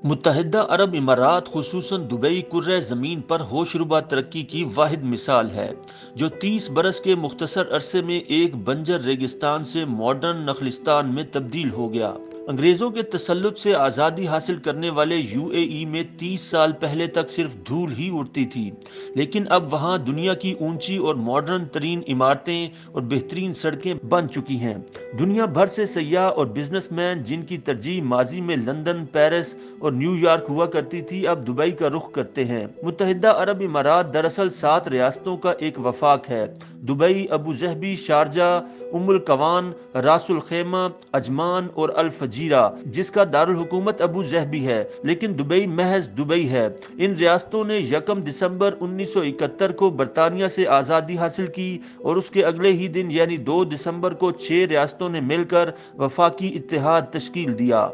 متحدہ عرب امارات خصوصاً دبئی کرۂ زمین پر ہوشربا ترقی کی واحد مثال ہے، جو 30 برس کے مختصر عرصے میں ایک بنجر ریگستان سے ماڈرن نخلستان میں تبدیل ہو گیا۔ انگریزوں کے تسلط سے آزادی حاصل کرنے والے یو اے ای میں 30 سال پہلے تک صرف دھول ہی اڑتی تھی، لیکن اب وہاں دنیا کی اونچی اور ماڈرن ترین عمارتیں اور بہترین سڑکیں بن چکی ہیں۔ دنیا بھر سے سیاح اور بزنس مین، جن کی ترجیح ماضی میں لندن، پیرس اور نیو یارک ہوا کرتی تھی، اب دبئی کا رخ کرتے ہیں۔ متحدہ عرب امارات دراصل 7 ریاستوں کا ایک وفاق ہے: دبئی، ابوظہبی، شارجہ، ام القوان، راس الخیمہ، عجمان اور الفجیرہ، جس کا دارالحکومت ابوظہبی ہے، لیکن دبئی محض دبئی ہے۔ ان ریاستوں نے یکم دسمبر 1971 کو برطانیہ سے آزادی حاصل کی اور اس کے اگلے ہی دن یعنی 2 دسمبر کو 6 ریاستوں نے مل کر وفاقی اتحاد تشکیل دیا۔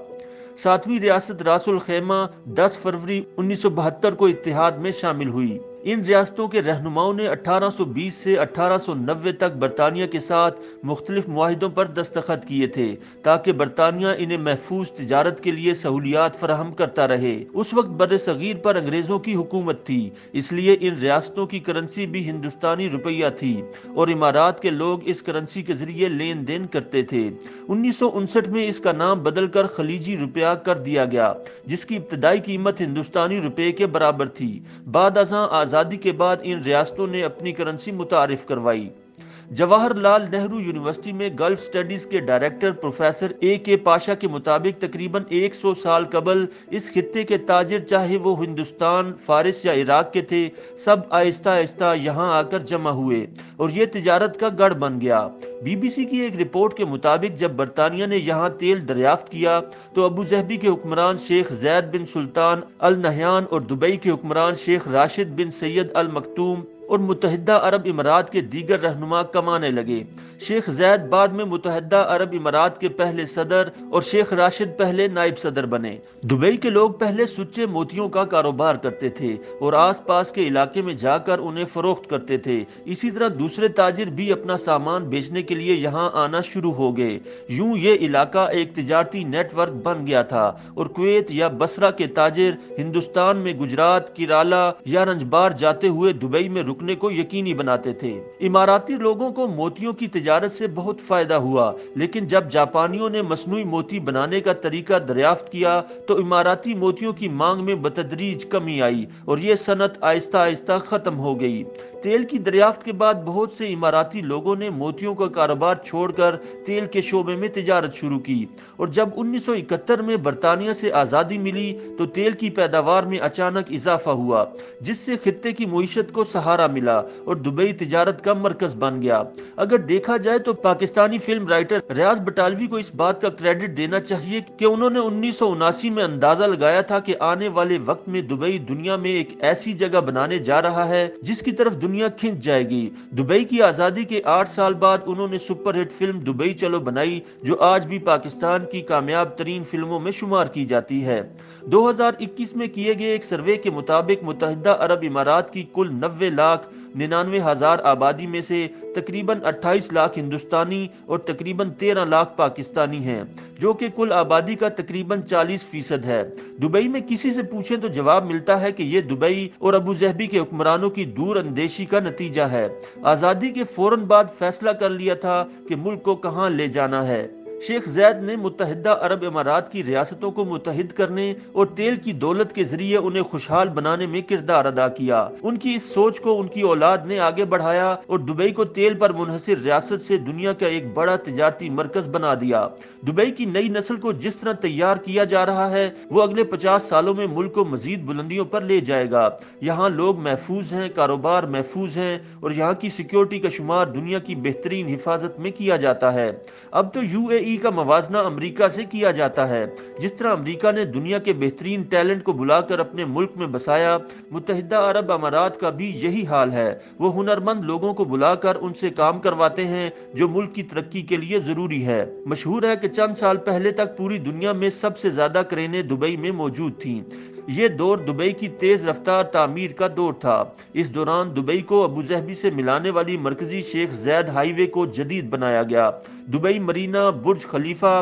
7ویں ریاست راس الخیمہ 10 فروری 1972 کو اتحاد میں شامل ہوئی۔ ان ریاستوں کے رہنماؤں نے 1820 سے 1890 تک برطانیہ کے ساتھ مختلف معاہدوں پر دستخط کیے تھے تاکہ برطانیہ انہیں محفوظ تجارت کے لیے سہولیات فراہم کرتا رہے۔ اس وقت بر صغیر پر انگریزوں کی حکومت تھی، اس لیے ان ریاستوں کی کرنسی بھی ہندوستانی روپیہ تھی اور امارات کے لوگ اس کرنسی کے ذریعے لین دین کرتے تھے۔ 1959 میں اس کا نام بدل کر خلیجی روپیہ کر دیا گیا، جس کی ابتدائی قیمت ہندوستانی روپے کے برابر تھی۔ بعد ازاں آزادی کے بعد ان ریاستوں نے اپنی کرنسی متعارف کروائی۔ جواہر لال نہرو یونیورسٹی میں گلف سٹڈیز کے ڈائریکٹر پروفیسر اے کے پاشا کے مطابق تقریباً 100 سال قبل اس خطے کے تاجر، چاہے وہ ہندوستان، فارس یا عراق کے تھے، سب آہستہ آہستہ یہاں آ کر جمع ہوئے اور یہ تجارت کا گڑھ بن گیا۔ بی بی سی کی ایک رپورٹ کے مطابق جب برطانیہ نے یہاں تیل دریافت کیا تو ابوظہبی کے حکمران شیخ زید بن سلطان ال نہیان اور دبئی کے حکمران شیخ راشد بن سید ال مکتوم اور متحدہ عرب امارات کے دیگر رہنما کمانے لگے۔ شیخ زید بعد میں متحدہ عرب امارات کے پہلے صدر اور شیخ راشد پہلے نائب صدر بنے۔ دبئی کے لوگ پہلے سچے موتیوں کا کاروبار کرتے تھے اور آس پاس کے علاقے میں جا کر انہیں فروخت کرتے تھے۔ اسی طرح دوسرے تاجر بھی اپنا سامان بیچنے کے لیے یہاں آنا شروع ہو گئے۔ یوں یہ علاقہ ایک تجارتی نیٹ ورک بن گیا تھا اور کویت یا بصرہ کے تاجر ہندوستان میں گجرات، کیرالہ یا رنجبار جاتے ہوئے دبئی میں رکنے کو یقینی بناتے تھے۔ اماراتی لوگوں کو موتیوں کی تجارت سے بہت فائدہ ہوا، لیکن جب جاپانیوں نے مصنوعی موتی بنانے کا طریقہ دریافت کیا تو اماراتی موتیوں کی مانگ میں بتدریج کمی آئی اور یہ صنعت آہستہ آہستہ ختم ہو گئی۔ تیل کی دریافت کے بعد بہت سے اماراتی لوگوں نے موتیوں کا کاروبار چھوڑ کر تیل کے شعبے میں تجارت شروع کی، اور جب 1971 میں برطانیہ سے آزادی ملی تو تیل کی پیداوار میں اچانک اضافہ ہوا، جس سے خطے کی معیشت کو سہارا ملا اور دبئی تجارت کا مرکز بن گیا۔ اگر دیکھا جائے تو پاکستانی فلم رائٹر ریاض بٹالوی کو اس بات کا کریڈٹ دینا چاہیے کہ انہوں نے 1979 میں اندازہ لگایا تھا کہ آنے والے وقت میں دبئی دنیا میں ایک ایسی جگہ بنانے جا رہا ہے جس کی طرف دنیا کھنچ جائے گی۔ دبئی کی آزادی کے 8 سال بعد انہوں نے سپر ہٹ فلم دبئی چلو بنائی، جو آج بھی پاکستان کی کامیاب ترین فلموں میں شمار کی جاتی ہے۔ 2021 میں کیے گئے ایک سروے کے مطابق متحدہ عرب امارات کی کل 90,99,000 آبادی میں سے تقریباً 28 لاکھ ہندوستانی اور تقریباً 13 لاکھ پاکستانی ہیں، جو کہ کل آبادی کا تقریباً 40% ہے۔ دبئی میں کسی سے پوچھیں تو جواب ملتا ہے کہ یہ دبئی اور ابوظہبی کے حکمرانوں کی دور اندیشی کا نتیجہ ہے۔ آزادی کے فوراً بعد فیصلہ کر لیا تھا کہ ملک کو کہاں لے جانا ہے۔ شیخ زید نے متحدہ عرب امارات کی ریاستوں کو متحد کرنے اور تیل کی دولت کے ذریعے انہیں خوشحال بنانے میں کردار ادا کیا۔ ان کی اس سوچ کو ان کی اولاد نے آگے بڑھایا اور دبئی کو تیل پر منحصر ریاست سے دنیا کا ایک بڑا تجارتی مرکز بنا دیا۔ دبئی کی نئی نسل کو جس طرح تیار کیا جا رہا ہے، وہ اگلے 50 سالوں میں ملک کو مزید بلندیوں پر لے جائے گا۔ یہاں لوگ محفوظ ہیں، کاروبار محفوظ ہیں اور یہاں کی سیکیورٹی کا شمار دنیا کی بہترین حفاظت میں کیا جاتا ہے۔ اب تو یو اے ای کا موازنہ امریکہ سے کیا جاتا ہے۔ جس طرح امریکہ نے دنیا کے بہترین ٹیلنٹ کو بلا کر اپنے ملک میں بسایا، متحدہ عرب امارات کا بھی یہی حال ہے۔ وہ ہنرمند لوگوں کو بلا کر ان سے کام کرواتے ہیں جو ملک کی ترقی کے لیے ضروری ہے۔ مشہور ہے کہ چند سال پہلے تک پوری دنیا میں سب سے زیادہ کرینیں دبئی میں موجود تھیں۔ یہ دور دبئی کی تیز رفتار تعمیر کا دور تھا۔ اس دوران دبئی کو ابوظہبی سے ملانے والی مرکزی شیخ زید ہائی وے کو جدید بنایا گیا۔ دبئی مرینا، برج خلیفہ،